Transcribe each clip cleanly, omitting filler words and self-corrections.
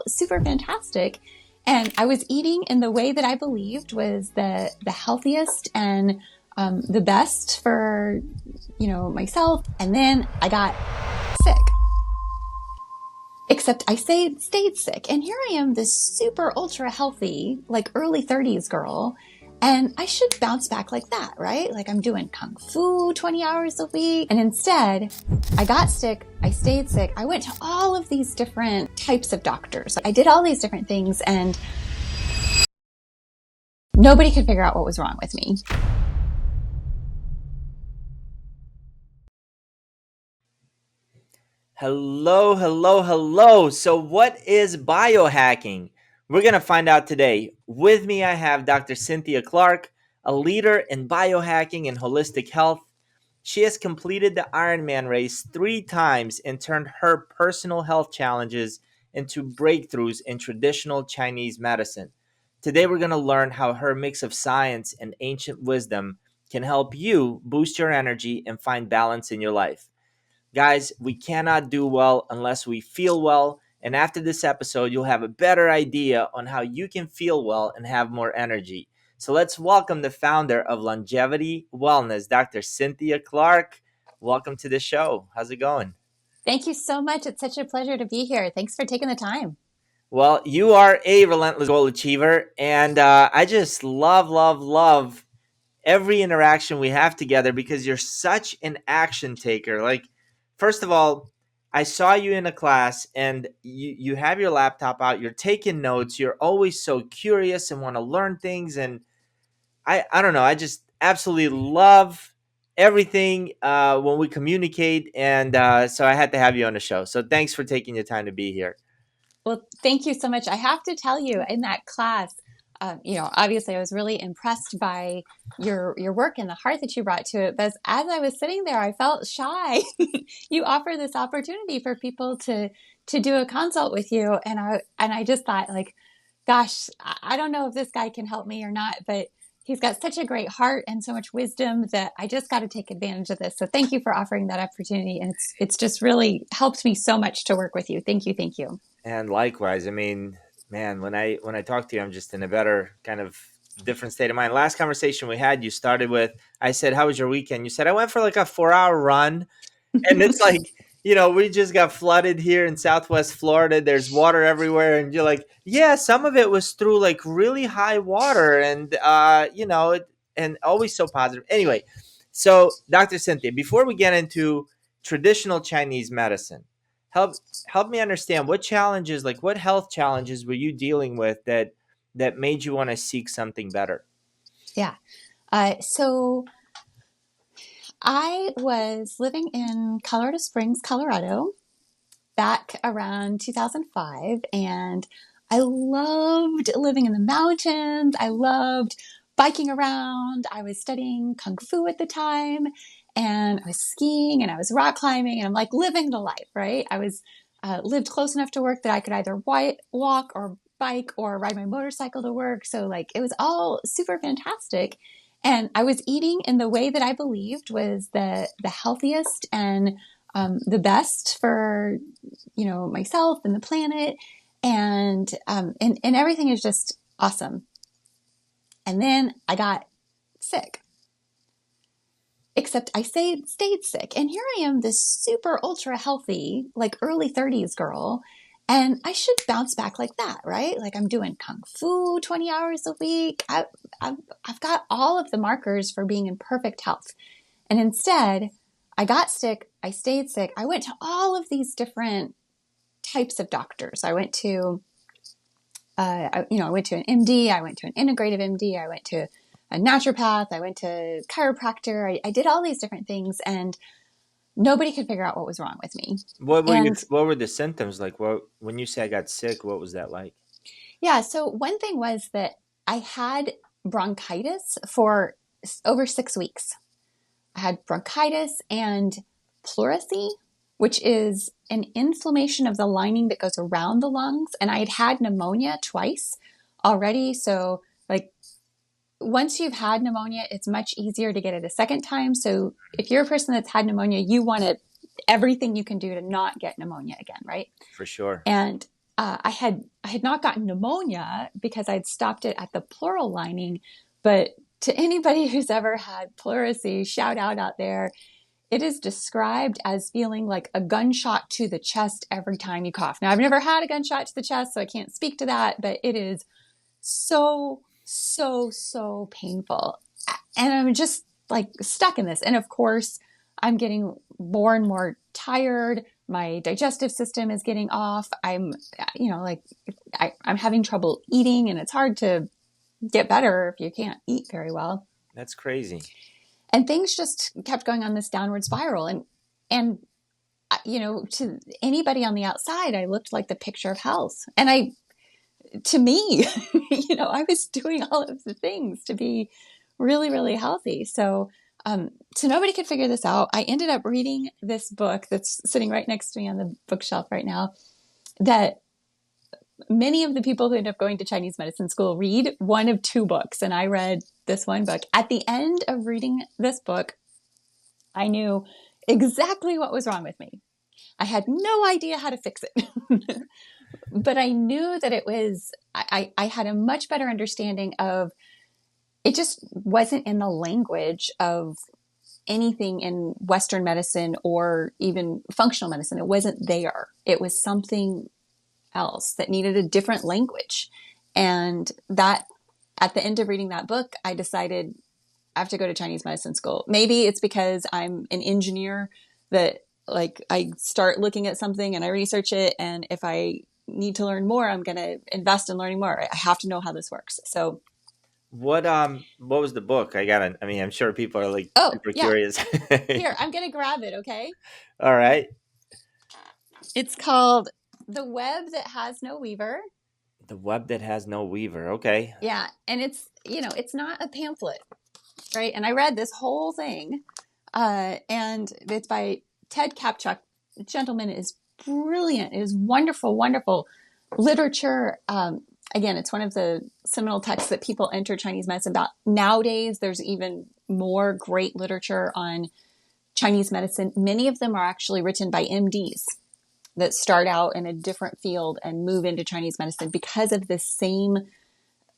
all super fantastic. And I was eating in the way that I believed was the healthiest and the best for, myself. And then I got sick. Except I stayed sick. And here I am, this super ultra healthy, like early 30s girl. And I should bounce back like that, right? Like I'm doing Kung Fu 20 hours a week. And instead, I got sick. I stayed sick. I went to all of these different types of doctors. I did all these different things and nobody could figure out what was wrong with me. Hello, hello, hello. So what is biohacking? We're going to find out today. With me, I have Dr. Cynthia Clark, a leader in biohacking and holistic health. She has completed the Ironman race 3 times and turned her personal health challenges into breakthroughs in traditional Chinese medicine. Today, we're going to learn how her mix of science and ancient wisdom can help you boost your energy and find balance in your life. Guys, we cannot do well unless we feel well. And after this episode, you'll have a better idea on how you can feel well and have more energy. So let's welcome the founder of Longevity Wellness, Dr. Cynthia Clark. Welcome to the show. How's it going? Thank you so much. It's such a pleasure to be here. Thanks for taking the time. Well, you are a relentless goal achiever. And I just love every interaction we have together because you're such an action taker. Like, first of all, I saw you in a class and you have your laptop out, you're taking notes, you're always so curious and want to learn things. And I don't know, I just absolutely love everything when we communicate. And so I had to have you on the show. So thanks for taking your time to be here. Well, thank you so much. I have to tell you, in that class, obviously I was really impressed by your work and the heart that you brought to it. But as I was sitting there, I felt shy. You offer this opportunity for people to do a consult with you, and I just thought, like, gosh, I don't know if this guy can help me or not, but he's got such a great heart and so much wisdom that I just got to take advantage of this. So thank you for offering that opportunity, and it's just really helped me so much to work with you. Thank you, thank you. And likewise, I mean, man, when I talk to you, I'm just in a better kind of different state of mind. Last conversation we had, you started with, I said, "How was your weekend?" You said, "I went for like a 4-hour run." And it's like, we just got flooded here in Southwest Florida. There's water everywhere. And you're like, yeah, some of it was through like really high water and, and always so positive. Anyway, so Dr. Cynthia, before we get into traditional Chinese medicine, help me understand what challenges, like what health challenges were you dealing with that made you want to seek something better? Yeah. So I was living in Colorado Springs, Colorado, back around 2005, and I loved living in the mountains. I loved biking around. I was studying Kung Fu at the time, and I was skiing and I was rock climbing, and I'm like living the life, right? I was lived close enough to work that I could either walk or bike or ride my motorcycle to work. So like it was all super fantastic. And I was eating in the way that I believed was the healthiest and the best for, myself and the planet. And everything is just awesome. And then I got sick. Except I stayed sick. And here I am, this super ultra healthy, like early 30s girl. And I should bounce back like that, right? Like I'm doing Kung Fu 20 hours a week. I've got all of the markers for being in perfect health. And instead, I got sick. I stayed sick. I went to all of these different types of doctors. I went to, I went to an MD. I went to an integrative MD. I went to a naturopath. I went to chiropractor. I did all these different things, and nobody could figure out what was wrong with me. What were the symptoms like? When you say I got sick, what was that like? Yeah. So one thing was that I had bronchitis for over 6 weeks. I had bronchitis and pleurisy, which is an inflammation of the lining that goes around the lungs. And I had pneumonia twice already. So like once you've had pneumonia, it's much easier to get it a second time. So if you're a person that's had pneumonia, you want everything you can do to not get pneumonia again, right? For sure. And I had not gotten pneumonia because I'd stopped it at the pleural lining. But to anybody who's ever had pleurisy, shout out there. It is described as feeling like a gunshot to the chest every time you cough. Now, I've never had a gunshot to the chest, so I can't speak to that, but it is so painful. And I'm just like stuck in this. And of course, I'm getting more and more tired. My digestive system is getting off. I'm having trouble eating, and it's hard to get better if you can't eat very well. That's crazy. And things just kept going on this downward spiral. And to anybody on the outside, I looked like the picture of health. And to me, I was doing all of the things to be really, really healthy. So nobody could figure this out. I ended up reading this book that's sitting right next to me on the bookshelf right now that many of the people who end up going to Chinese medicine school read one of two books. And I read this one book. At the end of reading this book, I knew exactly what was wrong with me. I had no idea how to fix it. But I knew that I had a much better understanding of, it just wasn't in the language of anything in Western medicine or even functional medicine. It wasn't there. It was something else that needed a different language. And that, at the end of reading that book, I decided I have to go to Chinese medicine school. Maybe it's because I'm an engineer that I start looking at something and I research it. And if I need to learn more, I'm going to invest in learning more. I have to know how this works. So what was the book? I'm sure people are super curious. Here, I'm going to grab it. Okay. All right. It's called The Web That Has No Weaver. The Web That Has No Weaver. Okay. Yeah. And it's not a pamphlet, right? And I read this whole thing, and it's by Ted Kapchuk. The gentleman is brilliant. It is wonderful, wonderful literature. Again, it's one of the seminal texts that people enter Chinese medicine about. Nowadays, there's even more great literature on Chinese medicine. Many of them are actually written by MDs that start out in a different field and move into Chinese medicine because of this same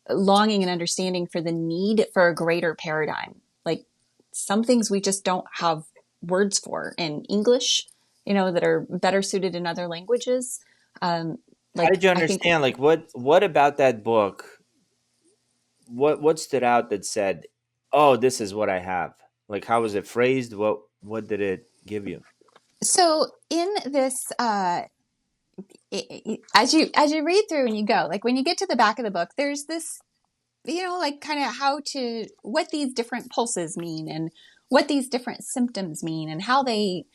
longing and understanding for the need for a greater paradigm. Like, some things we just don't have words for in English, that are better suited in other languages. How did you understand? What about that book? What stood out that said, "Oh, this is what I have"? Like, how was it phrased? What did it give you? So in this, as you read through and you go, like when you get to the back of the book, there's this, kind of what these different pulses mean and what these different symptoms mean and how they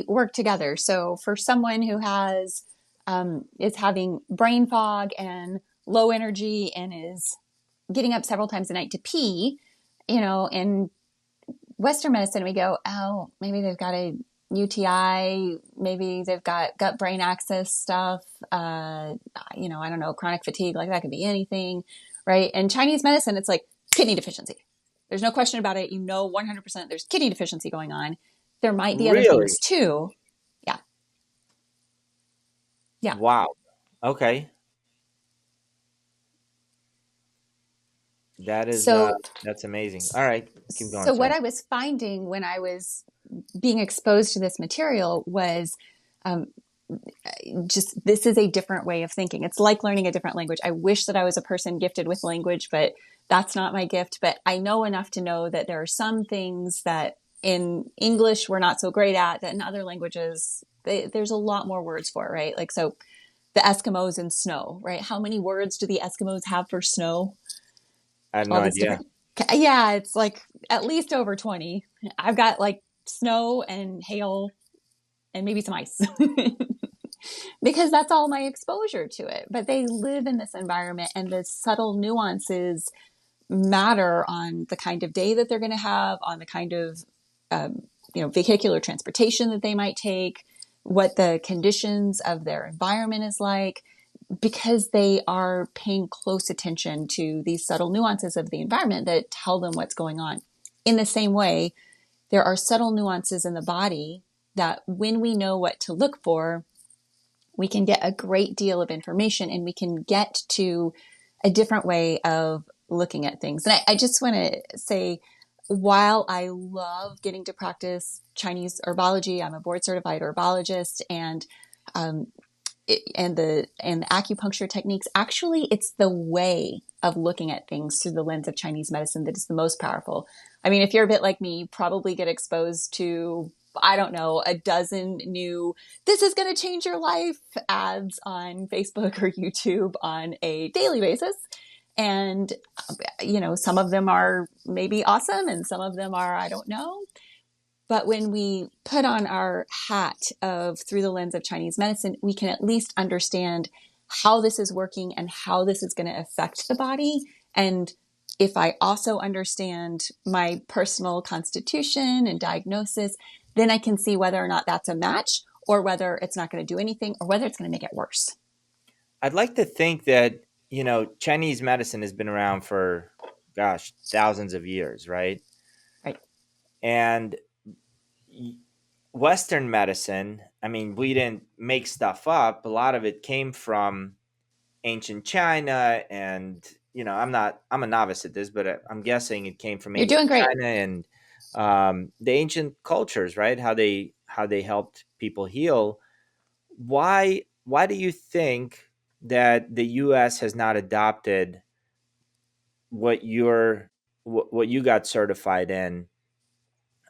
work together. So for someone who is having brain fog and low energy and is getting up several times a night to pee, in Western medicine, we go, oh, maybe they've got a UTI, maybe they've got gut brain axis stuff, I don't know, chronic fatigue, like that could be anything, right? And Chinese medicine, it's like kidney deficiency. There's no question about it. 100% there's kidney deficiency going on. There might be other things too. Yeah. Yeah. Wow. Okay. That is that's amazing. All right, keep going. So what I was finding when I was being exposed to this material was just, this is a different way of thinking. It's like learning a different language. I wish that I was a person gifted with language, but that's not my gift. But I know enough to know that there are some things that in English we're not so great at, that in other languages there's a lot more words for, right? Like, so the Eskimos and snow, right? How many words do the Eskimos have for snow? I have no idea. Yeah, it's like at least over 20. I've got like snow and hail and maybe some ice because that's all my exposure to it. But they live in this environment, and the subtle nuances matter on the kind of day that they're going to have, on the kind of vehicular transportation that they might take, what the conditions of their environment is like, because they are paying close attention to these subtle nuances of the environment that tell them what's going on. In the same way, there are subtle nuances in the body that when we know what to look for, we can get a great deal of information, and we can get to a different way of looking at things. And I just want to say, while I love getting to practice Chinese herbology, I'm a board certified herbologist, and um, the acupuncture techniques. Actually, it's the way of looking at things through the lens of Chinese medicine that is the most powerful. I mean, if you're a bit like me, you probably get exposed to, I don't know, a dozen new "this is going to change your life" ads on Facebook or YouTube on a daily basis. And, some of them are maybe awesome and some of them are, I don't know. But when we put on our hat of through the lens of Chinese medicine, we can at least understand how this is working and how this is going to affect the body. And if I also understand my personal constitution and diagnosis, then I can see whether or not that's a match, or whether it's not going to do anything, or whether it's going to make it worse. I'd like to think that, Chinese medicine has been around for, gosh, thousands of years, right? Right. And Western medicine, I mean, we didn't make stuff up. A lot of it came from ancient China, and I'm a novice at this, but I'm guessing it came from You're ancient doing great. China and the ancient cultures, right? How they helped people heal. Why do you think that the U.S. has not adopted what you got certified in,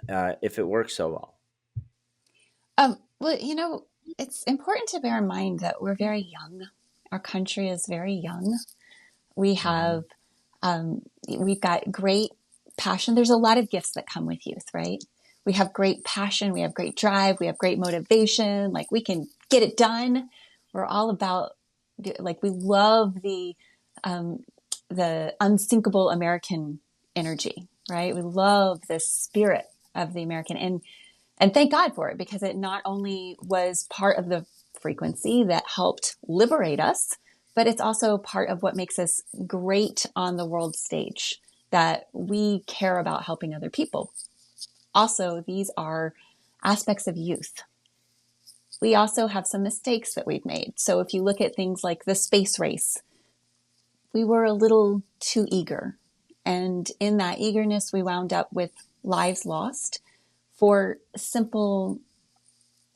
if it works so well? Well, it's important to bear in mind that we're very young. Our country is very young. We Hmm. have, we've got great passion. There's a lot of gifts that come with youth, right? We have great passion. We have great drive. We have great motivation. Like, we can get it done. We're all about, like, we love the unsinkable American energy, right? We love the spirit of the American, and thank God for it, because it not only was part of the frequency that helped liberate us, but it's also part of what makes us great on the world stage, that we care about helping other people. Also, these are aspects of youth. We also have some mistakes that we've made. So if you look at things like the space race, we were a little too eager. And in that eagerness, we wound up with lives lost for simple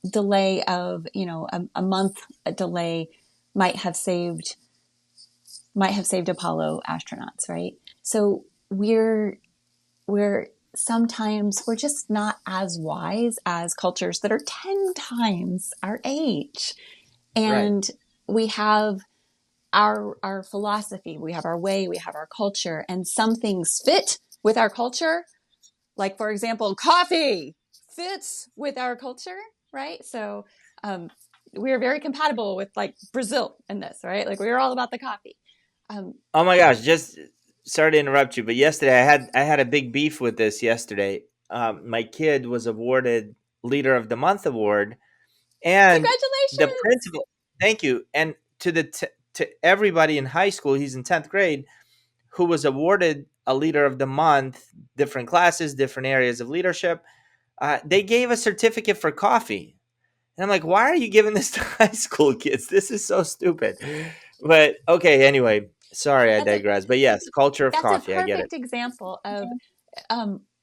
delay of, a month delay might have saved Apollo astronauts, right? So we're sometimes we're just not as wise as cultures that are 10 times our age. Right. And we have our philosophy, we have our way, we have our culture, and some things fit with our culture. Like, for example, coffee fits with our culture, right? So we are very compatible with, like, Brazil in this, right? Like, we're all about the coffee. Oh my gosh, just sorry to interrupt you, but yesterday I had a big beef with this yesterday. My kid was awarded Leader of the Month award, and the Congratulations! principal, thank you, and to everybody in high school, he's in 10th grade, who was awarded a Leader of the Month, different classes, different areas of leadership. They gave a certificate for coffee. And I'm like, why are you giving this to high school kids? This is so stupid. But okay, anyway, sorry I That's a digress. But yes, culture of that's a coffee, I get it. perfect example of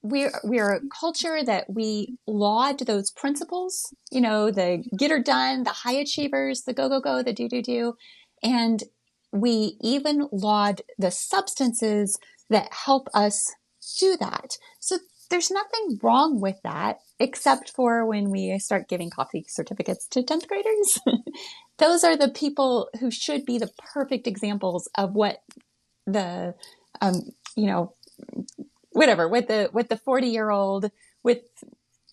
we're a culture that we laud those principles, the get her done, the high achievers, the go go go, the do do do, and we even laud the substances that help us do that. So there's nothing wrong with that, except for when we start giving coffee certificates to 10th graders. Those are the people who should be the perfect examples of what the um, you know whatever, with the 40-year-old with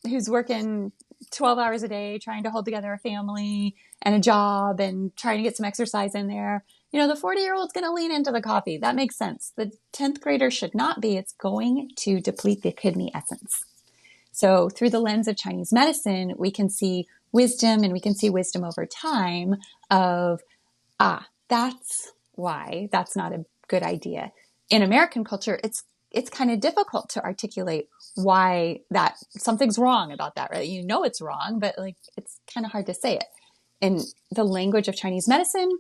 who's working 12 hours a day trying to hold together a family and a job and trying to get some exercise in there. The 40-year-old's going to lean into the coffee. That makes sense. The 10th grader should not be. It's going to deplete the kidney essence. So through the lens of Chinese medicine, we can see wisdom, and we can see wisdom over time of, that's why that's not a good idea. In American culture, it's kind of difficult to articulate why that something's wrong about that, right? It's wrong, but, like, it's kind of hard to say it. in the language of Chinese medicine,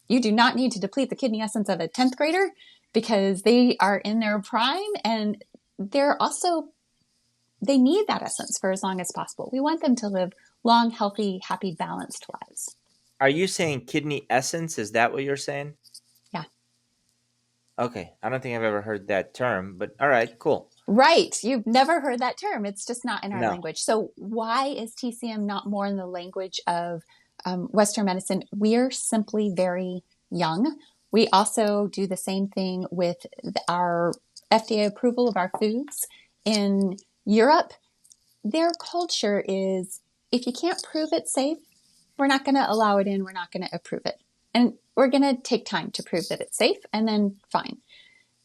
you do not need to deplete the kidney essence of a 10th grader because they are in their prime, and they need that essence for as long as possible. We want them to live long, healthy, happy, balanced lives. Are you saying kidney essence? Is that what you're saying? Yeah. Okay. I don't think I've ever heard that term, but all right, cool. Right. You've never heard that term. It's just not in our No. language. So why is TCM not more in the language of Western medicine? We're simply very young. We also do the same thing with our FDA approval of our foods. In Europe, their culture is, if you can't prove it safe, we're not going to allow it in. We're not going to approve it. And we're going to take time to prove that it's safe, and then fine.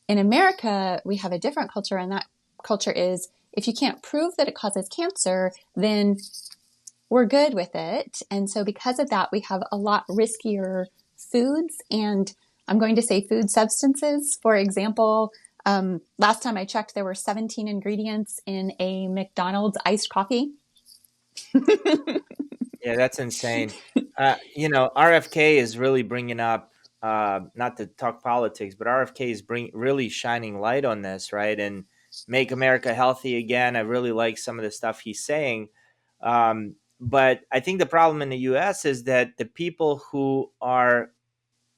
In America, we have a different culture, and that culture is, if you can't prove that it causes cancer, then we're good with it. And so because of that, we have a lot riskier foods, and I'm going to say food substances. For example, last time I checked, there were 17 ingredients in a McDonald's iced coffee. Yeah, that's insane. RFK is really bringing up, not to talk politics, but RFK is really shining light on this, right? And make America healthy again. I really like some of the stuff he's saying. But I think the problem in the U.S. is that the people who are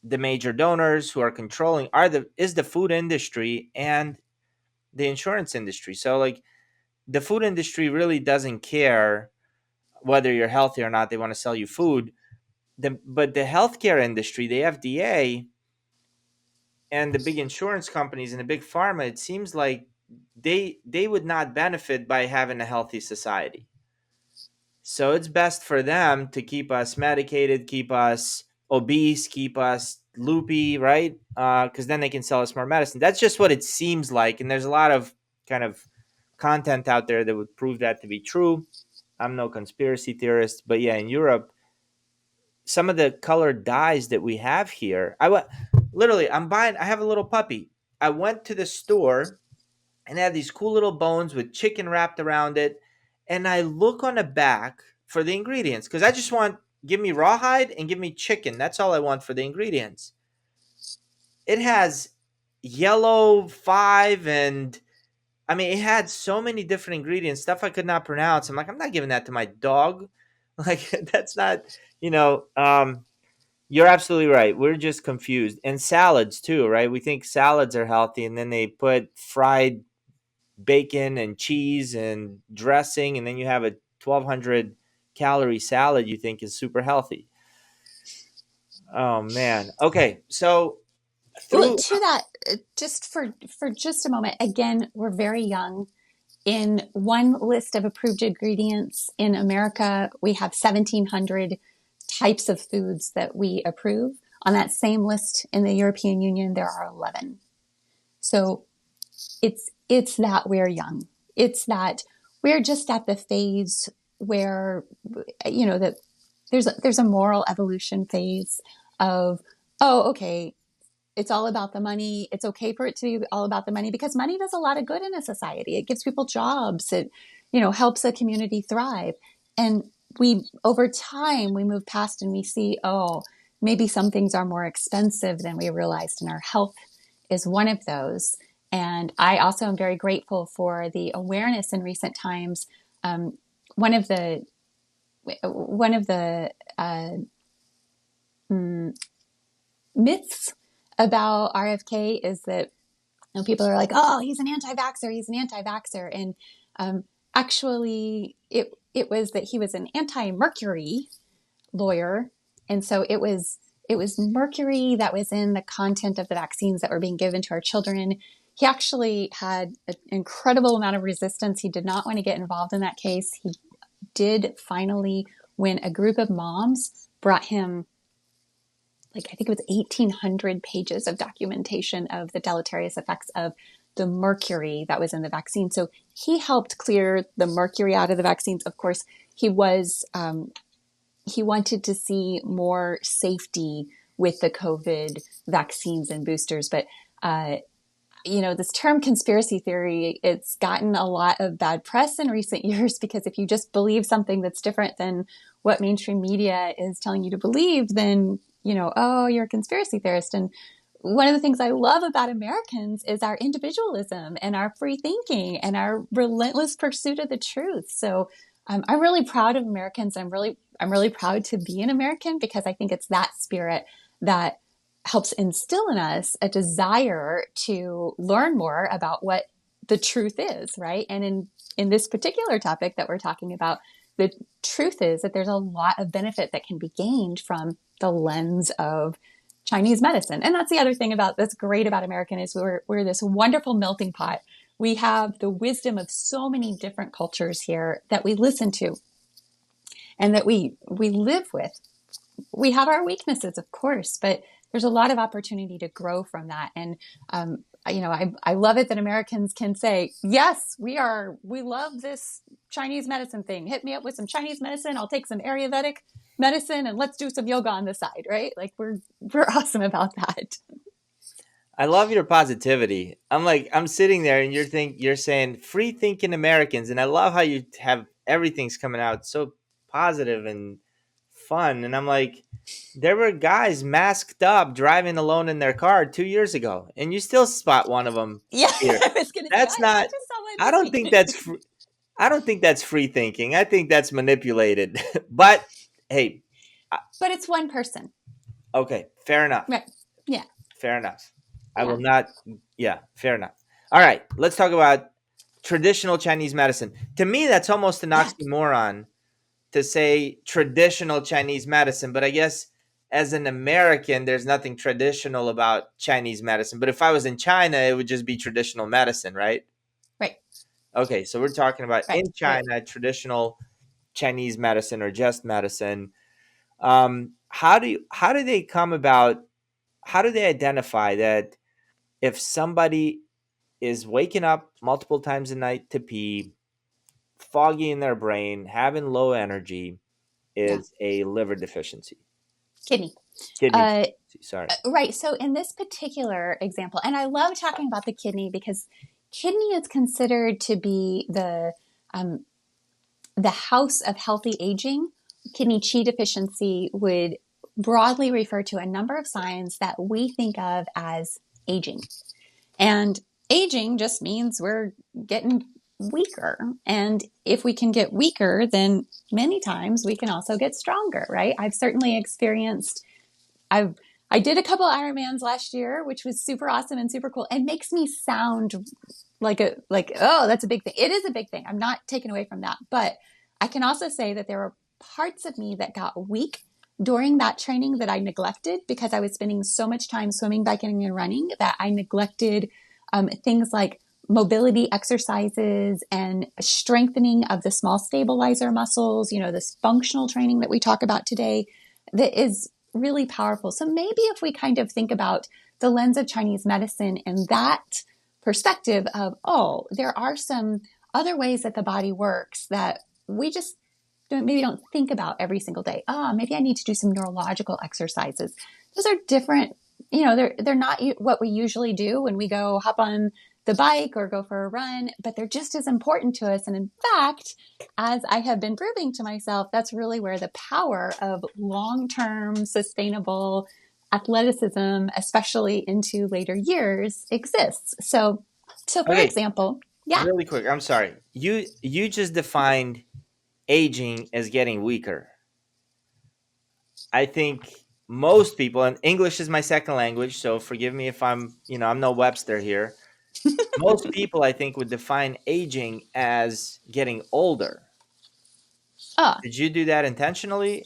the major donors, who are controlling, is the food industry and the insurance industry. So like the food industry really doesn't care whether you're healthy or not. They want to sell you food. But the healthcare industry, the FDA, and the big insurance companies and the big pharma, it seems like they would not benefit by having a healthy society. So it's best for them to keep us medicated, keep us obese, keep us loopy, right? Because then they can sell us more medicine. That's just what it seems like. And there's a lot of kind of content out there that would prove that to be true. I'm no conspiracy theorist, but yeah, in Europe, some of the colored dyes that we have here, I have a little puppy. I went to the store and they had these cool little bones with chicken wrapped around it. And I look on the back for the ingredients because I just want, give me rawhide and give me chicken. That's all I want for the ingredients. It has yellow 5 and I mean, it had so many different ingredients, stuff I could not pronounce. I'm like, I'm not giving that to my dog. Like, that's not, you know, you're absolutely right. We're just confused. And salads too, right? We think salads are healthy, and then they put fried bacon and cheese and dressing, and then you have a 1,200 calorie salad you think is super healthy. Oh man. Okay, so Well, through to that, just for just a moment, again, we're very young. In one list of approved ingredients in America, we have 1,700 types of foods that we approve. On that same list in the European Union, there are 11. So it's that we're young. It's that we're just at the phase where, that there's a moral evolution phase of, oh, okay, it's all about the money. It's okay for it to be all about the money because money does a lot of good in a society. It gives people jobs. It, helps a community thrive. And over time, we move past and we see, oh, maybe some things are more expensive than we realized, and our health is one of those. And I also am very grateful for the awareness in recent times. One of the myths about RFK is that people are like, oh, he's an anti-vaxxer. And actually, it was that he was an anti-mercury lawyer. And so it was mercury that was in the content of the vaccines that were being given to our children. He actually had an incredible amount of resistance. He did not want to get involved in that case. He did finally, when a group of moms brought him, I think it was 1,800 pages of documentation of the deleterious effects of the mercury that was in the vaccine. So he helped clear the mercury out of the vaccines. Of course, he wanted to see more safety with the COVID vaccines and boosters. But, this term conspiracy theory, it's gotten a lot of bad press in recent years because if you just believe something that's different than what mainstream media is telling you to believe, then, oh, you're a conspiracy theorist. And one of the things I love about Americans is our individualism and our free thinking and our relentless pursuit of the truth. So I'm really proud of Americans. I'm really proud to be an American, because I think it's that spirit that helps instill in us a desire to learn more about what the truth is, right? And in this particular topic that we're talking about, the truth is that there's a lot of benefit that can be gained from the lens of Chinese medicine. And that's the other thing that's great about American is we're this wonderful melting pot. We have the wisdom of so many different cultures here that we listen to and that we live with. We have our weaknesses, of course, but there's a lot of opportunity to grow from that. And, I love it that Americans can say, yes, we love this Chinese medicine thing. Hit me up with some Chinese medicine. I'll take some Ayurvedic medicine and let's do some yoga on the side, right? Like we're awesome about that. I love your positivity. I'm sitting there and you're saying free thinking Americans, and I love how you have everything's coming out so positive and fun. And I'm like, there were guys masked up driving alone in their car 2 years ago, and you still spot one of them Yeah, here. I was gonna say That's I not. just saw one I this don't think week. that's. I don't think that's free thinking. I think that's manipulated. But hey, But it's one person, okay, fair enough. right? Yeah, Fair enough. I yeah, will not. Yeah, fair enough. All right, let's talk about traditional Chinese medicine. To me, that's almost an yeah. oxymoron to say traditional Chinese medicine, but I guess as an American, there's nothing traditional about Chinese medicine. But if I was in China, it would just be traditional medicine, right? Right, Okay, so we're talking about right, in right. China, traditional Chinese medicine or just medicine. How do they come about? How do they identify that if somebody is waking up multiple times a night to pee, foggy in their brain, having low energy, Yeah, is a liver deficiency, kidney. kidney Uh, deficiency? Sorry. right. So in this particular example, and I love talking about the kidney because kidney is considered to be um, the house of healthy aging. Kidney qi deficiency would broadly refer to a number of signs that we think of as aging. And aging just means we're getting weaker. And if we can get weaker, then many times we can also get stronger, right? I've certainly experienced, I did a couple Ironmans last year, which was super awesome and super cool. It makes me sound oh, that's a big thing. It is a big thing. I'm not taken away from that. But I can also say that there were parts of me that got weak during that training that I neglected because I was spending so much time swimming, biking, and running that I neglected things like mobility exercises and strengthening of the small stabilizer muscles, this functional training that we talk about today that is really powerful. So maybe if we kind of think about the lens of Chinese medicine and that perspective of, oh, there are some other ways that the body works that we just maybe don't think about every single day. Maybe I need to do some neurological exercises. Those are different. They're not what we usually do when we go hop on the bike or go for a run, but they're just as important to us. And in fact, as I have been proving to myself, that's really where the power of long-term sustainable athleticism, especially into later years, exists. So for Okay, example, yeah, really quick. I'm sorry. You just defined aging as getting weaker. I think most people, and English is my second language, so forgive me if I'm no Webster here. Most people, I think, would define aging as getting older. ah, Did you do that intentionally?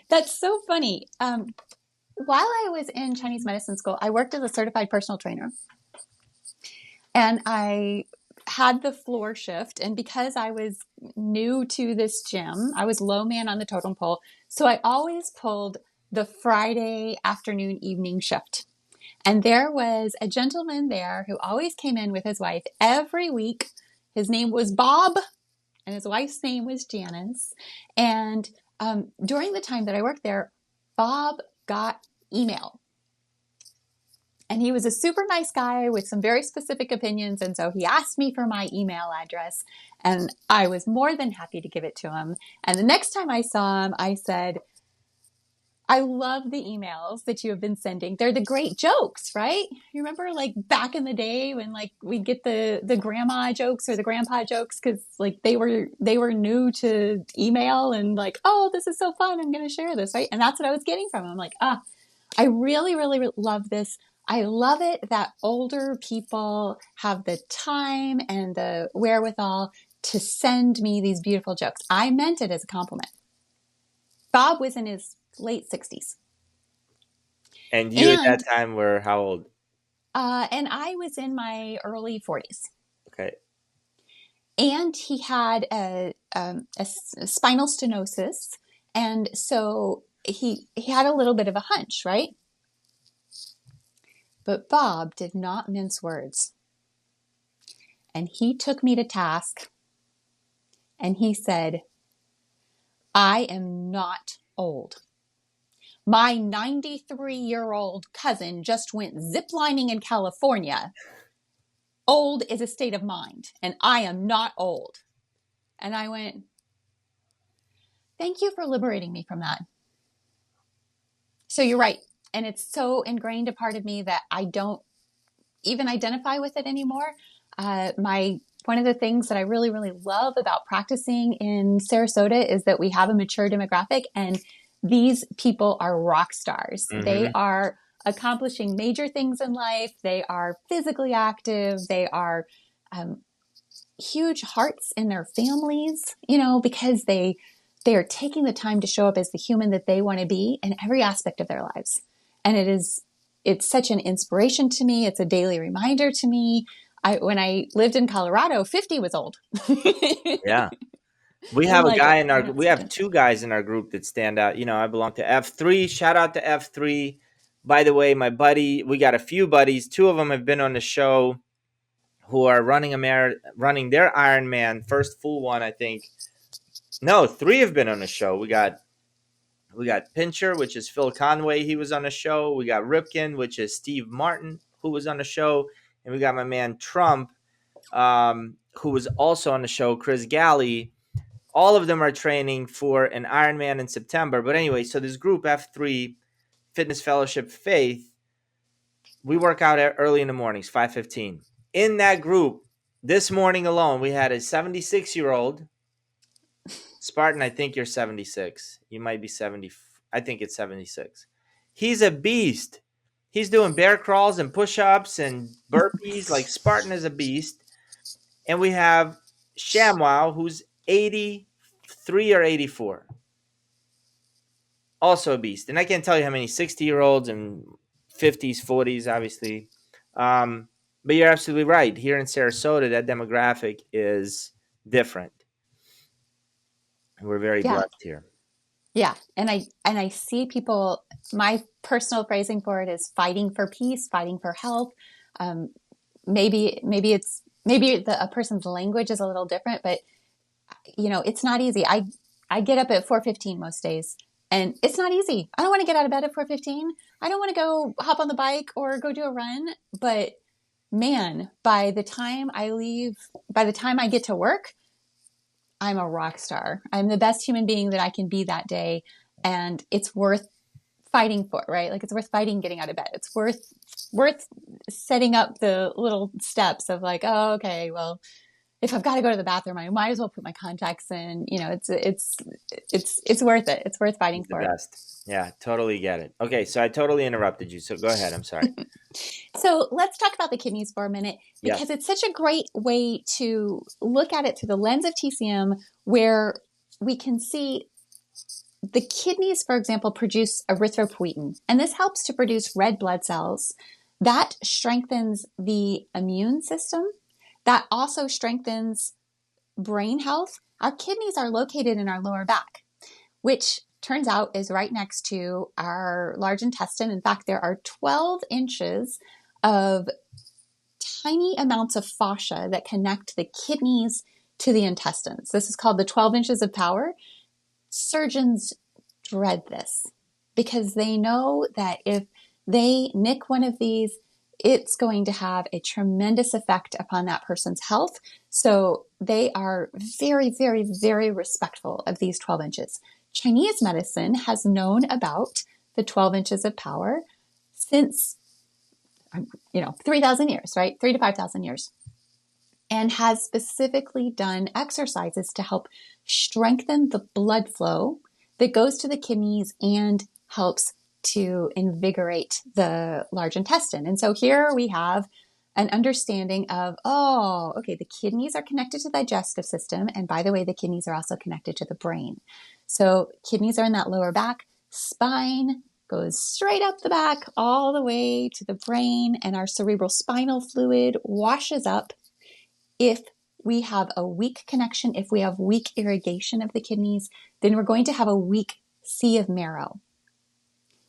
that's so funny. While I was in Chinese medicine school, I worked as a certified personal trainer. And I had the floor shift. And because I was new to this gym, I was low man on the totem pole. So I always pulled the Friday afternoon evening shift. And there was a gentleman there who always came in with his wife every week. His name was Bob, and his wife's name was Janice. And during the time that I worked there, Bob got email And he was a super nice guy with some very specific opinions. And so he asked me for my email address, and I was more than happy to give it to him. And the next time I saw him, I said, I love the emails that you have been sending. They're the great jokes, right? You remember like back in the day when like we'd get the grandma jokes or the grandpa jokes because like they were new to email and like, oh, this is so fun. I'm going to share this, right? And that's what I was getting from them. Like, I really, really love this. I love it that older people have the time and the wherewithal to send me these beautiful jokes. I meant it as a compliment. Bob was in his late 60s. And you at that time were how old? And I was in my early 40s. Okay. And he had a spinal stenosis. And so he had a little bit of a hunch, right? But Bob did not mince words. And he took me to task. And he said, I am not old. My 93-year-old cousin just went ziplining in California. Old is a state of mind, and I am not old. And I went, thank you for liberating me from that. So you're right. And it's so ingrained a part of me that I don't even identify with it anymore. One of the things that I really, really love about practicing in Sarasota is that we have a mature demographic, and these people are rock stars. Mm-hmm. They are accomplishing major things in life. They are physically active. They are huge hearts in their families, because they are taking the time to show up as the human that they want to be in every aspect of their lives. And it's such an inspiration to me. It's a daily reminder to me. When I lived in Colorado, 50 was old. Yeah. We have we have two guys in our group that stand out. I belong to F3. Shout out to F3. By the way, my buddy, we got a few buddies. Two of them have been on the show who are running their Ironman, first full one, I think. No, three have been on the show. We got Pincher, which is Phil Conway. He was on the show. We got Ripken, which is Steve Martin, who was on the show. And we got my man Trump, who was also on the show, Chris Galley. All of them are training for an Ironman in September. But anyway, so this group, F3, Fitness Fellowship Faith, we work out early in the mornings, 5:15. In that group, this morning alone, we had a 76-year-old. Spartan, I think you're 76. You might be 70. I think it's 76. He's a beast. He's doing bear crawls and push-ups and burpees. Like Spartan is a beast. And we have ShamWow, who's 83 or 84. Also a beast. And I can't tell you how many 60-year-olds and 50s, 40s, obviously. But you're absolutely right. Here in Sarasota, that demographic is different. We're very blessed here. Yeah. And I see people, my personal phrasing for it is fighting for peace, fighting for health. Maybe a person's language is a little different, but it's not easy. I get up at 4:15 most days, and it's not easy. I don't want to get out of bed at 4:15. I don't want to go hop on the bike or go do a run, but man, by the time I get to work, I'm a rock star. I'm the best human being that I can be that day. And it's worth fighting for, right? Like it's worth fighting getting out of bed. It's worth setting up the little steps of like, oh, okay, well, if I've got to go to the bathroom, I might as well put my contacts in. It's worth it. It's worth fighting for it. Yeah, totally get it. Okay, so I totally interrupted you. So go ahead. I'm sorry. So let's talk about the kidneys for a minute, because it's such a great way to look at it through the lens of TCM, where we can see the kidneys, for example, produce erythropoietin, and this helps to produce red blood cells. That strengthens the immune system. That also strengthens brain health. Our kidneys are located in our lower back, which turns out is right next to our large intestine. In fact, there are 12 inches of tiny amounts of fascia that connect the kidneys to the intestines. This is called the 12 inches of power. Surgeons dread this because they know that if they nick one of these, it's going to have a tremendous effect upon that person's health. So they are very, very, very respectful of these 12 inches. Chinese medicine has known about the 12 inches of power since, 3,000 years, right? 3 to 5,000 years. And has specifically done exercises to help strengthen the blood flow that goes to the kidneys and helps to invigorate the large intestine. And so here we have an understanding of, the kidneys are connected to the digestive system. And by the way, the kidneys are also connected to the brain. So kidneys are in that lower back, spine goes straight up the back all the way to the brain, and our cerebral spinal fluid washes up. If we have a weak connection, if we have weak irrigation of the kidneys, then we're going to have a weak sea of marrow.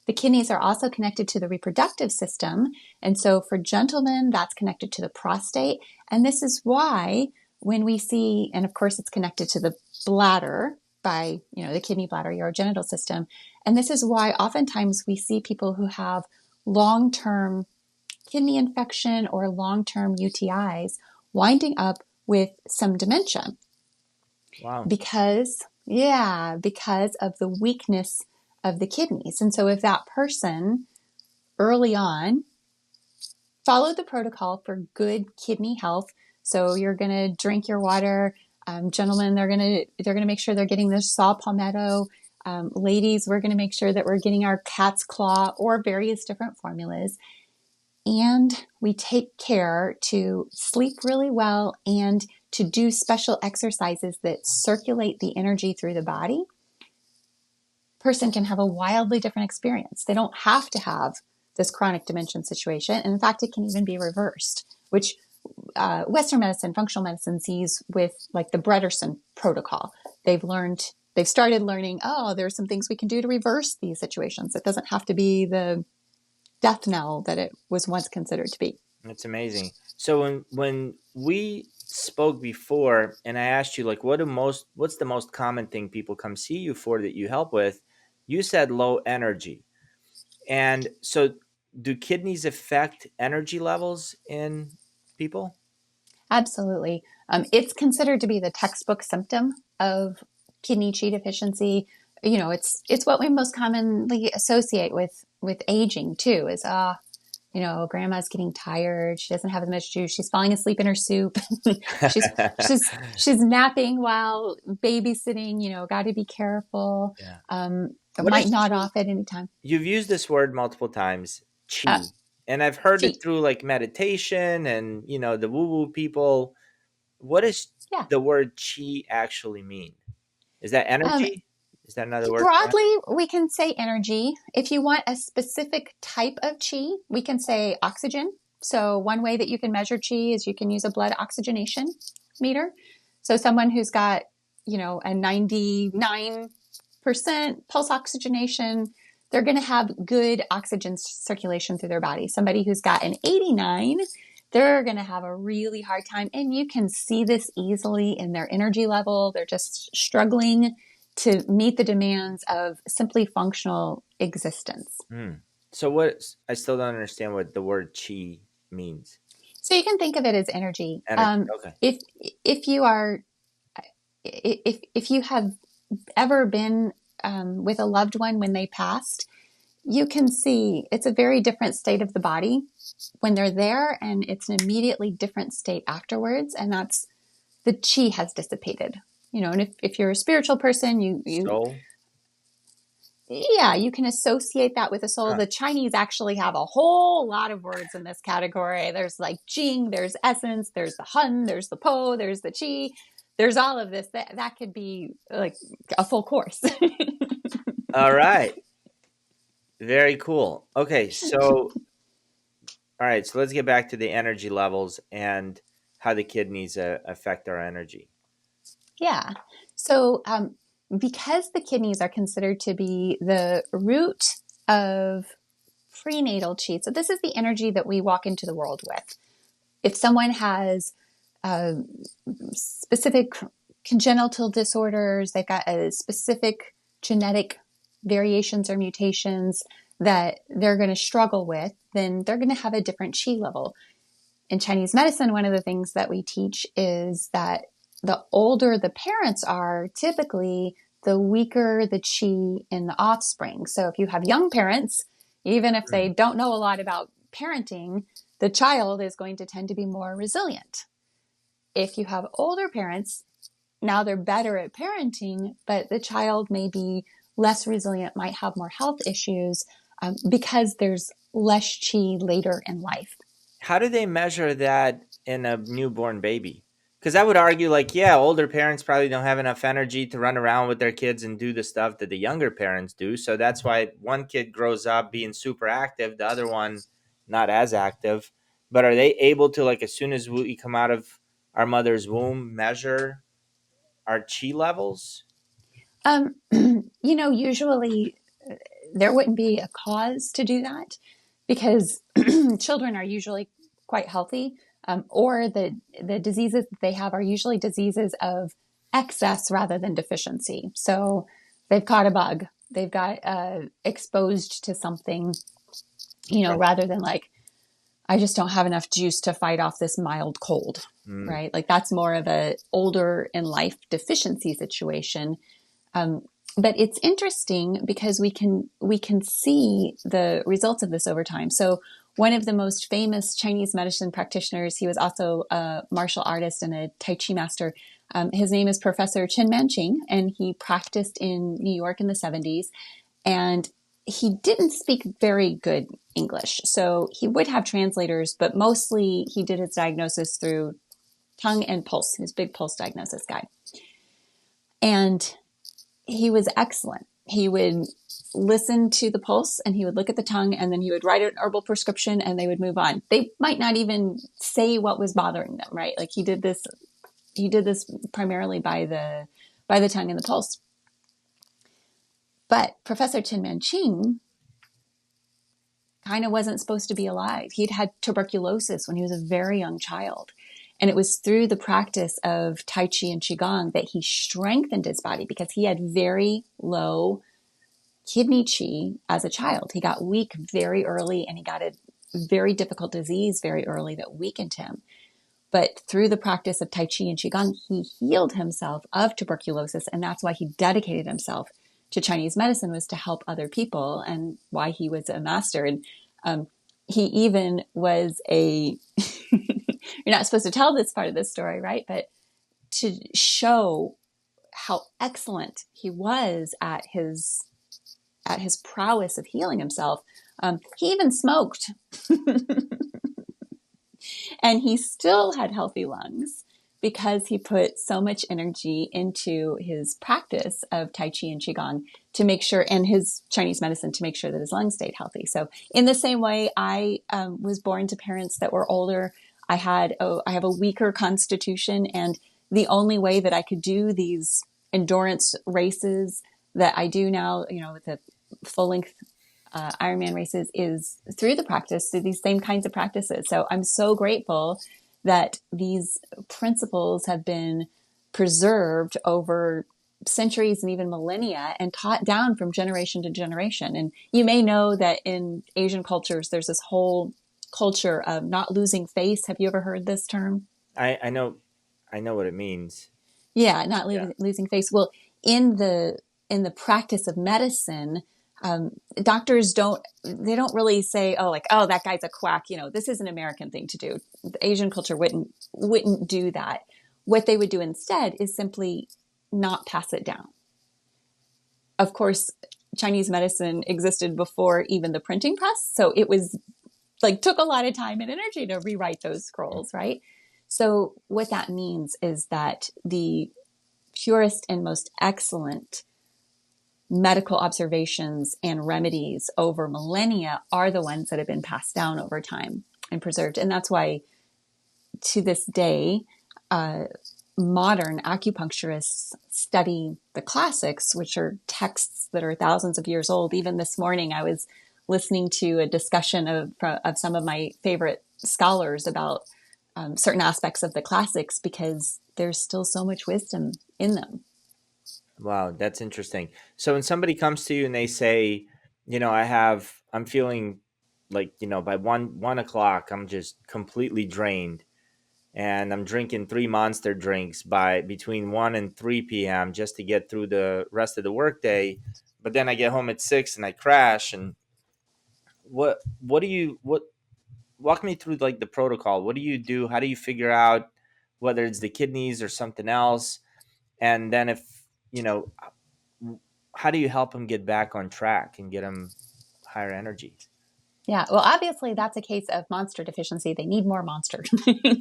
The kidneys are also connected to the reproductive system. And so for gentlemen, that's connected to the prostate. And this is why when we see, and of course it's connected to the bladder by, the kidney bladder, urogenital system. And this is why oftentimes we see people who have long-term kidney infection or long-term UTIs winding up with some dementia. Wow. Because of the weakness of the kidneys. And so if that person early on followed the protocol for good kidney health, so you're going to drink your water, gentlemen, they're going to make sure they're getting the saw palmetto. Ladies, we're going to make sure that we're getting our cat's claw or various different formulas. And we take care to sleep really well and to do special exercises that circulate the energy through the body. Person can have a wildly different experience. They don't have to have this chronic dementia situation. And in fact, it can even be reversed, which Western medicine, functional medicine sees with like the Brederson protocol. They've started learning, there's some things we can do to reverse these situations. It doesn't have to be the death knell that it was once considered to be. That's amazing. So when we spoke before and I asked you like what's the most common thing people come see you for that you help with, you said low energy. And so do kidneys affect energy levels in people? Absolutely. It's considered to be the textbook symptom of kidney Qi deficiency. It's what we most commonly associate with aging too, is grandma's getting tired. She doesn't have as much juice. She's falling asleep in her soup. she's napping while babysitting. Got to be careful. Yeah. Might nod off at any time. You've used this word multiple times, Qi. And I've heard Qi. it through like meditation and, the woo-woo people. What does the word Qi actually mean? Is that energy? Is that another word? Broadly, we can say energy. If you want a specific type of Qi, we can say oxygen. So one way that you can measure Qi is you can use a blood oxygenation meter. So someone who's got, a 99% pulse oxygenation, they're going to have good oxygen circulation through their body. Somebody who's got an 89, they're going to have a really hard time. And you can see this easily in their energy level. They're just struggling to meet the demands of simply functional existence. So I still don't understand what the word Qi means. So you can think of it as energy. Okay. If you have ever been with a loved one when they passed, you can see it's a very different state of the body when they're there, and it's an immediately different state afterwards. And that's the Qi has dissipated. And if you're a spiritual person, you soul? Yeah, you can associate that with the soul. The Chinese actually have a whole lot of words in this category. There's like Jing, there's essence, there's the Hun, there's the Po, there's the Qi. There's all of this. That could be like a full course. All right. Very cool. Okay, so all right, so let's get back to the energy levels and how the kidneys affect our energy. Yeah. So because the kidneys are considered to be the root of prenatal Qi, so this is the energy that we walk into the world with. If someone has specific congenital disorders, they've got a specific genetic variations or mutations, that they're going to struggle with, then they're going to have a different chi level. In Chinese medicine, one of the things that we teach is that the older the parents are, typically the weaker the chi in the offspring. So if you have young parents, even if they don't know a lot about parenting, the child is going to tend to be more resilient. If you have older parents, now they're better at parenting, but the child may be less resilient, might have more health issues because there's less chi later in life. How do they measure that in a newborn baby? Because I would argue, like, yeah, older parents probably don't have enough energy to run around with their kids and do the stuff that the younger parents do. So that's why one kid grows up being super active, the other one not as active. But are they able to, like, as soon as we come out of our mother's womb, measure our chi levels? Usually there wouldn't be a cause to do that because children are usually quite healthy, or the diseases that they have are usually diseases of excess rather than deficiency. So they've caught a bug, they've got exposed to something, Right. rather than like, I just don't have enough juice to fight off this mild cold, Mm. right? Like that's more of a older in life deficiency situation. Um, but it's interesting because we can see the results of this over time. So one of the most famous Chinese medicine practitioners, he was also a martial artist and a Tai Chi master. His name is Professor Chen Manqing, and he practiced in New York in the 70s. And he didn't speak very good English, so he would have translators, but mostly he did his diagnosis through tongue and pulse. He was a big pulse diagnosis guy. And he was excellent. He would listen to the pulse and he would look at the tongue, and then he would write an herbal prescription and they would move on. They might not even say what was bothering them, right? Like he did this primarily by the tongue and the pulse. But Professor Chen Manqing kind of wasn't supposed to be alive. He'd had tuberculosis when he was a very young child. And it was through the practice of Tai Chi and Qigong that he strengthened his body because he had very low kidney Qi as a child. He got weak very early and he got a very difficult disease very early that weakened him. But through the practice of Tai Chi and Qigong, he healed himself of tuberculosis. And that's why he dedicated himself to Chinese medicine, was to help other people, and why he was a master. And he even was a, you're not supposed to tell this part of the story, right? But to show how excellent he was at his prowess of healing himself, he even smoked. And he still had healthy lungs because he put so much energy into his practice of Tai Chi and Qigong to make sure, and his Chinese medicine to make sure that his lungs stayed healthy. So in the same way, I was born to parents that were older. I have a weaker constitution, and the only way that I could do these endurance races that I do now, with the full length Ironman races, is through these same kinds of practices. So I'm so grateful that these principles have been preserved over centuries and even millennia and taught down from generation to generation. And you may know that in Asian cultures, there's this whole culture of not losing face. Have you ever heard this term? I know, I know what it means. Yeah, not Yeah. losing face. Well, in the practice of medicine, doctors don't really say, oh, like, oh, that guy's a quack. This is an American thing to do. The Asian culture wouldn't do that. What they would do instead is simply not pass it down. Of course, Chinese medicine existed before even the printing press, so it was like took a lot of time and energy to rewrite those scrolls, right? So what that means is that the purest and most excellent medical observations and remedies over millennia are the ones that have been passed down over time and preserved. And that's why to this day, modern acupuncturists study the classics, which are texts that are thousands of years old. Even this morning, I was listening to a discussion of some of my favorite scholars about certain aspects of the classics because there's still so much wisdom in them. Wow, that's interesting. So when somebody comes to you and they say, I have I'm feeling like, by 1 o'clock, I'm just completely drained. And I'm drinking 3 Monster drinks by between 1 and 3 p.m. just to get through the rest of the workday. But then I get home at 6 and I crash. And what walk me through like the protocol. What do you do? How do you figure out whether it's the kidneys or something else? And then if, you know, how do you help them get back on track and get them higher energy? Yeah, well, obviously that's a case of monster deficiency. They need more monster.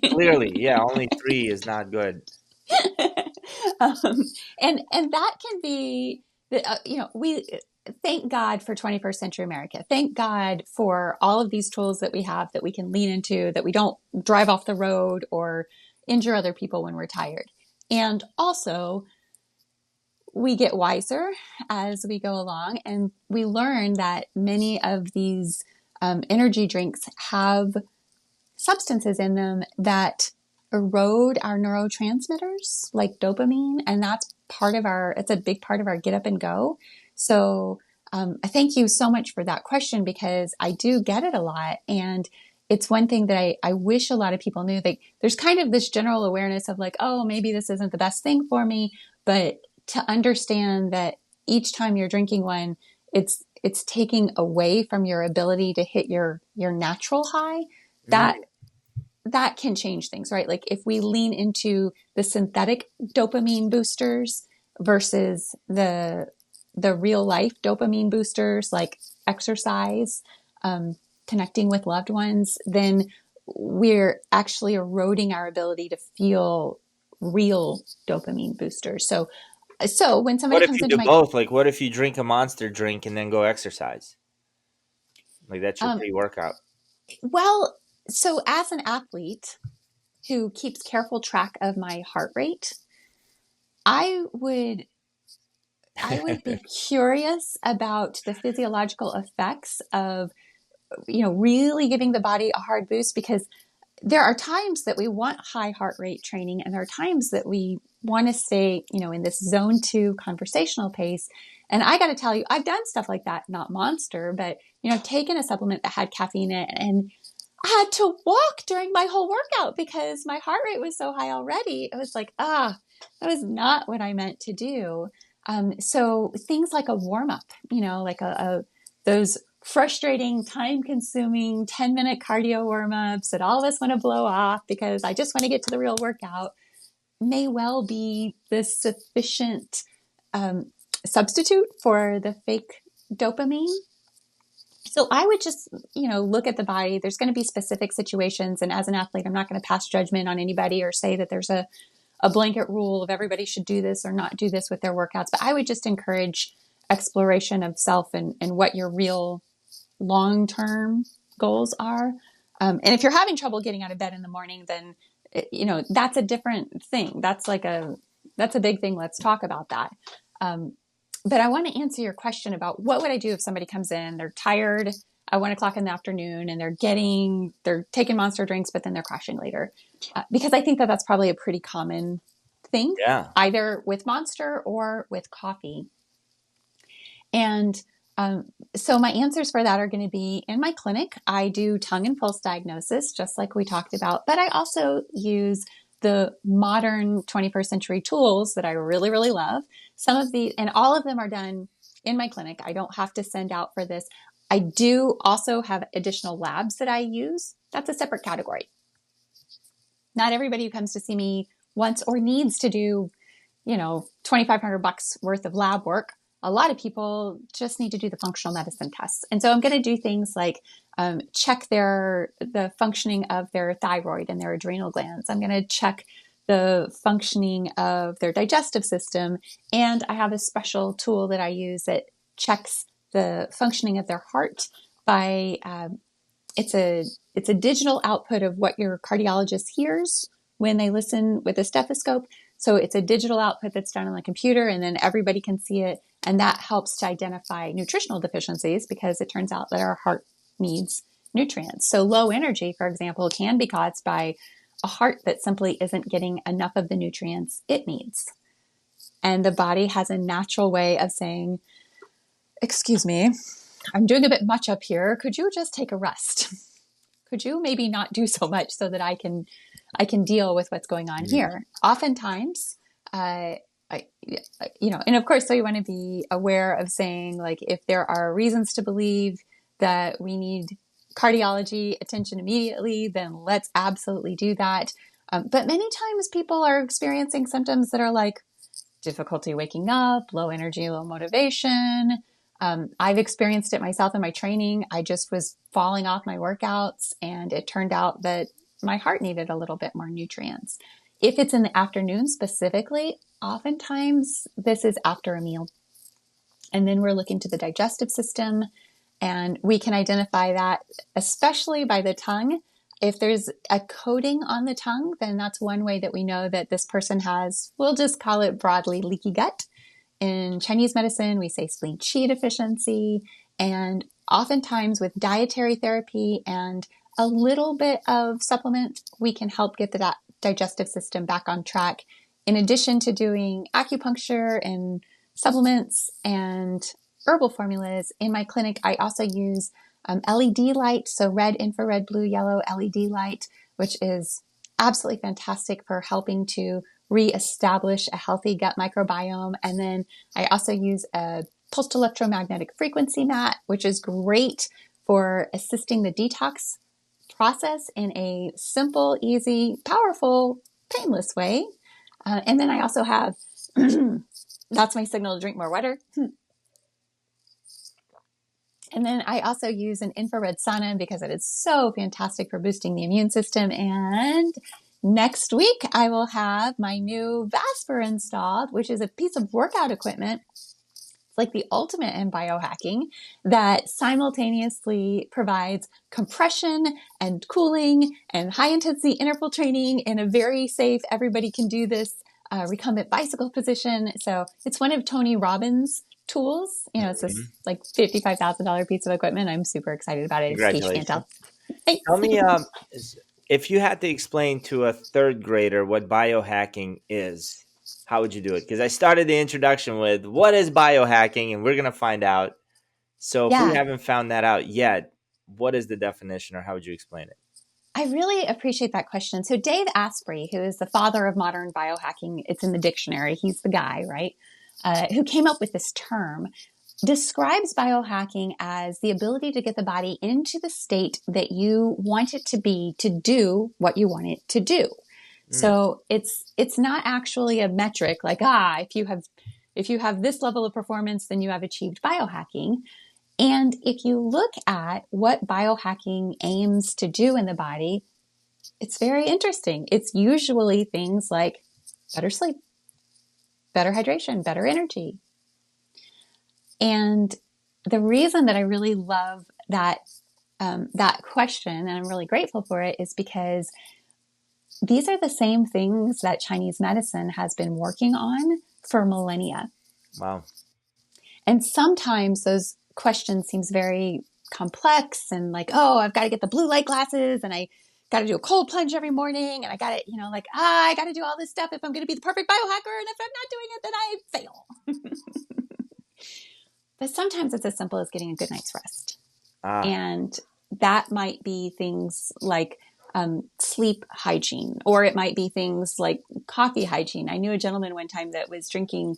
Clearly, yeah, only 3 is not good. um, and that can be, we thank God for 21st century America. Thank God for all of these tools that we have that we can lean into, that we don't drive off the road or injure other people when we're tired. And also, we get wiser as we go along, and we learn that many of these energy drinks have substances in them that erode our neurotransmitters like dopamine. And it's a big part of our get up and go. So I thank you so much for that question, because I do get it a lot. And it's one thing that I wish a lot of people knew. There's kind of this general awareness of like, oh, maybe this isn't the best thing for me. But to understand that each time you're drinking one, it's taking away from your ability to hit your natural high. That can change things, right? Like if we lean into the synthetic dopamine boosters versus the real life dopamine boosters, like exercise, connecting with loved ones, then we're actually eroding our ability to feel real dopamine boosters. So when What somebody if comes you into do my, both? Like, what if you drink a Monster drink and then go exercise? Like, that's your um, pre-workout. well, so as an athlete who keeps careful track of my heart rate, I would be curious about the physiological effects of, really giving the body a hard boost, because there are times that we want high heart rate training, and there are times that we want to stay, in this zone 2 conversational pace. And I got to tell you, I've done stuff like that, not Monster, but, I've taken a supplement that had caffeine in it, and I had to walk during my whole workout because my heart rate was so high already. It was like, that was not what I meant to do. So things like a warm up, like those frustrating, time consuming 10-minute cardio warm ups that all of us want to blow off because I just want to get to the real workout, may well be the sufficient substitute for the fake dopamine. So I would just, look at the body. There's going to be specific situations. And as an athlete, I'm not going to pass judgment on anybody or say that there's a blanket rule of everybody should do this or not do this with their workouts. But I would just encourage exploration of self and what your real long-term goals are. And if you're having trouble getting out of bed in the morning, then, that's a different thing. That's a big thing. Let's talk about that. But I want to answer your question about what would I do if somebody comes in, they're tired at 1 o'clock in the afternoon, and they're taking Monster drinks, but then they're crashing later. Because I think that that's probably a pretty common thing, Yeah. either with Monster or with coffee. And so my answers for that are going to be in my clinic. I do tongue and pulse diagnosis, just like we talked about, but I also use the modern 21st century tools that I really, really love. And all of them are done in my clinic. I don't have to send out for this. I do also have additional labs that I use. That's a separate category. Not everybody who comes to see me wants or needs to do, $2,500 worth of lab work. A lot of people just need to do the functional medicine tests. And so I'm going to do things like check the functioning of their thyroid and their adrenal glands. I'm going to check the functioning of their digestive system. And I have a special tool that I use that checks the functioning of their heart by, it's a digital output of what your cardiologist hears when they listen with a stethoscope. So it's a digital output that's done on the computer, and then everybody can see it. And that helps to identify nutritional deficiencies, because it turns out that our heart needs nutrients. So low energy, for example, can be caused by a heart that simply isn't getting enough of the nutrients it needs. And the body has a natural way of saying, excuse me, I'm doing a bit much up here. Could you just take a rest? Could you maybe not do so much so that I can deal with what's going on Mhm. here? Oftentimes, I, and of course, so you want to be aware of saying, like, if there are reasons to believe that we need cardiology attention immediately, then let's absolutely do that. But many times people are experiencing symptoms that are like difficulty waking up, low energy, low motivation. I've experienced it myself in my training. I just was falling off my workouts, and it turned out that my heart needed a little bit more nutrients. If it's in the afternoon specifically, oftentimes this is after a meal. And then we're looking to the digestive system, and we can identify that especially by the tongue. If there's a coating on the tongue, then that's one way that we know that this person has, we'll just call it broadly, leaky gut. In Chinese medicine, we say spleen qi deficiency. And oftentimes with dietary therapy and a little bit of supplement, we can help get the digestive system back on track. In addition to doing acupuncture and supplements and herbal formulas, in my clinic, I also use LED light, so red, infrared, blue, yellow LED light, which is absolutely fantastic for helping to reestablish a healthy gut microbiome. And then I also use a pulsed electromagnetic frequency mat, which is great for assisting the detox process in a simple, easy, powerful, painless way. And then I also have, that's my signal to drink more water. And then I also use an infrared sauna because it is so fantastic for boosting the immune system. And next week, I will have my new Vasper installed, which is a piece of workout equipment. It's like the ultimate in biohacking that simultaneously provides compression and cooling and high intensity interval training in a very safe, everybody can do this recumbent bicycle position. So it's one of Tony Robbins' tools. It's this Mhm. like $55,000 piece of equipment. I'm super excited about it. In case you can't Congratulations. tell. Thanks. Tell me, if you had to explain to a third grader what biohacking is, how would you do it? Because I started the introduction with what is biohacking, and we're gonna find out. So if we Yeah, haven't found that out yet, what is the definition, or how would you explain it? I really appreciate that question. So Dave Asprey, who is the father of modern biohacking, it's in the dictionary. He's the guy, right? Who came up with this term, describes biohacking as the ability to get the body into the state that you want it to be to do what you want it to do. Mm, So it's not actually a metric like, if you have this level of performance, then you have achieved biohacking. And if you look at what biohacking aims to do in the body, it's very interesting. It's usually things like better sleep, better hydration, better energy. And the reason that I really love that question, and I'm really grateful for it, is because these are the same things that Chinese medicine has been working on for millennia. wow. And sometimes those questions seems very complex and like, oh, I've got to get the blue light glasses and I got to do a cold plunge every morning and I got to, I got to do all this stuff if I'm going to be the perfect biohacker. And if I'm not doing it, then I fail. But sometimes it's as simple as getting a good night's rest. Ah, And that might be things like sleep hygiene, or it might be things like coffee hygiene. I knew a gentleman one time that was drinking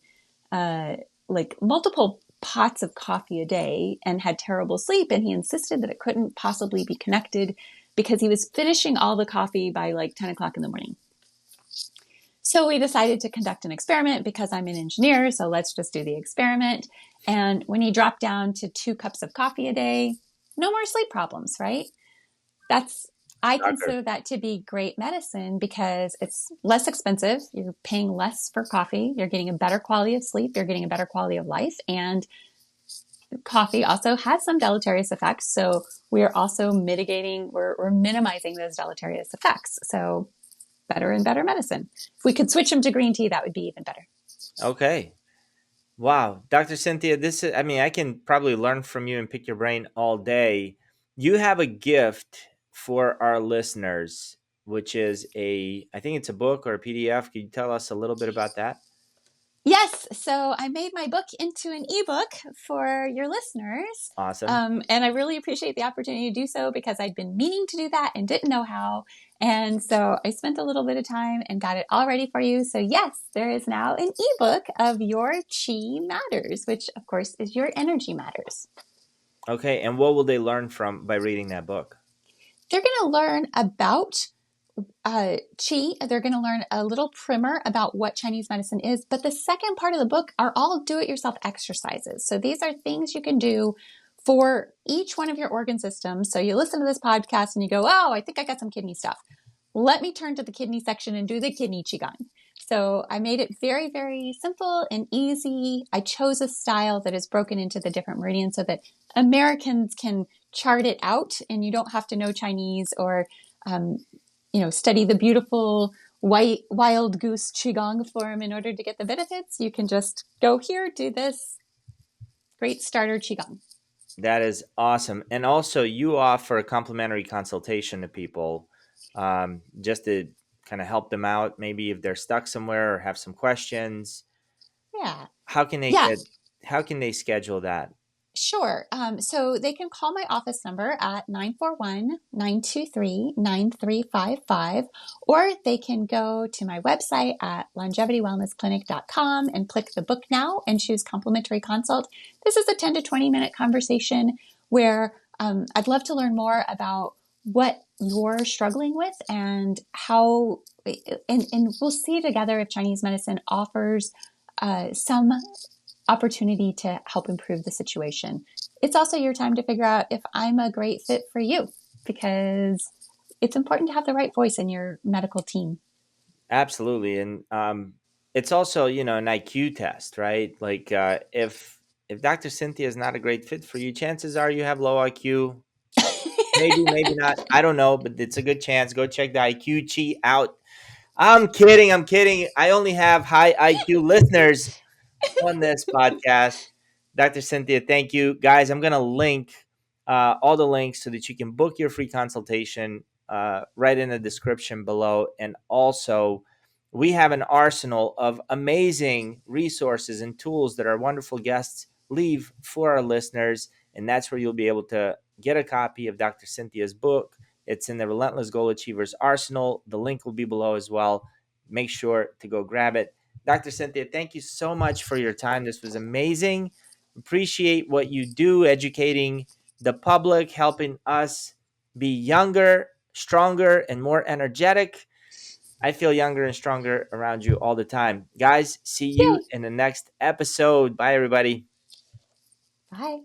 like multiple pots of coffee a day and had terrible sleep. And he insisted that it couldn't possibly be connected because he was finishing all the coffee by like 10 o'clock in the morning. So we decided to conduct an experiment because I'm an engineer. So let's just do the experiment. And when he dropped down to 2 cups of coffee a day, no more sleep problems, right? I doctor. consider that to be great medicine because it's less expensive. You're paying less for coffee. You're getting a better quality of sleep. You're getting a better quality of life. And coffee also has some deleterious effects. So we're also we're minimizing those deleterious effects. So better and better medicine. If we could switch them to green tea, that would be even better. Okay. Wow, Dr. Cynthia, this is, I mean, I can probably learn from you and pick your brain all day. You have a gift for our listeners, which is I think it's a book or a PDF. Can you tell us a little bit about that? Yes, so I made my book into an ebook for your listeners. Awesome. And I really appreciate the opportunity to do so because I'd been meaning to do that and didn't know how. And so I spent a little bit of time and got it all ready for you. So, yes, there is now an ebook of Your Chi Matters, which, of course, is your energy matters. Okay, and what will they learn from by reading that book? They're going to learn about Qi. They're going to learn a little primer about what Chinese medicine is. But the second part of the book are all do it yourself exercises. So these are things you can do for each one of your organ systems. So you listen to this podcast and you go, oh, I think I got some kidney stuff. Let me turn to the kidney section and do the kidney Qigong. So I made it very, very simple and easy. I chose a style that is broken into the different meridians so that Americans can chart it out and you don't have to know Chinese or study the beautiful white wild goose qigong form in order to get the benefits. You can just go here, do this great starter qigong. That is awesome. And also, you offer a complimentary consultation to people, just to kind of help them out. Maybe if they're stuck somewhere or have some questions. Yeah. How can they Yeah. get? How can they schedule that? Sure. So they can call my office number at 941-923-9355, or they can go to my website at longevitywellnessclinic.com and click the book now and choose complimentary consult. This is a 10 to 20 minute conversation where I'd love to learn more about what you're struggling with and how, and we'll see together if Chinese medicine offers some opportunity to help improve the situation. It's also your time to figure out if I'm a great fit for you because it's important to have the right voice in your medical team. Absolutely, and it's also an IQ test, right? Like if Dr. Cynthia is not a great fit for you, chances are you have low IQ. Maybe, maybe not. I don't know, but it's a good chance. Go check the IQ cheat out. I'm kidding. I'm kidding. I only have high IQ listeners on this podcast. Dr. Cynthia, thank you. Guys, I'm going to link all the links so that you can book your free consultation right in the description below. And also, we have an arsenal of amazing resources and tools that our wonderful guests leave for our listeners. And that's where you'll be able to get a copy of Dr. Cynthia's book. It's in the Relentless Goal Achievers Arsenal. The link will be below as well. Make sure to go grab it. Dr. Cynthia, thank you so much for your time. This was amazing. Appreciate what you do, educating the public, helping us be younger, stronger, and more energetic. I feel younger and stronger around you all the time. Guys, see you Yay! in the next episode. Bye, everybody. Bye.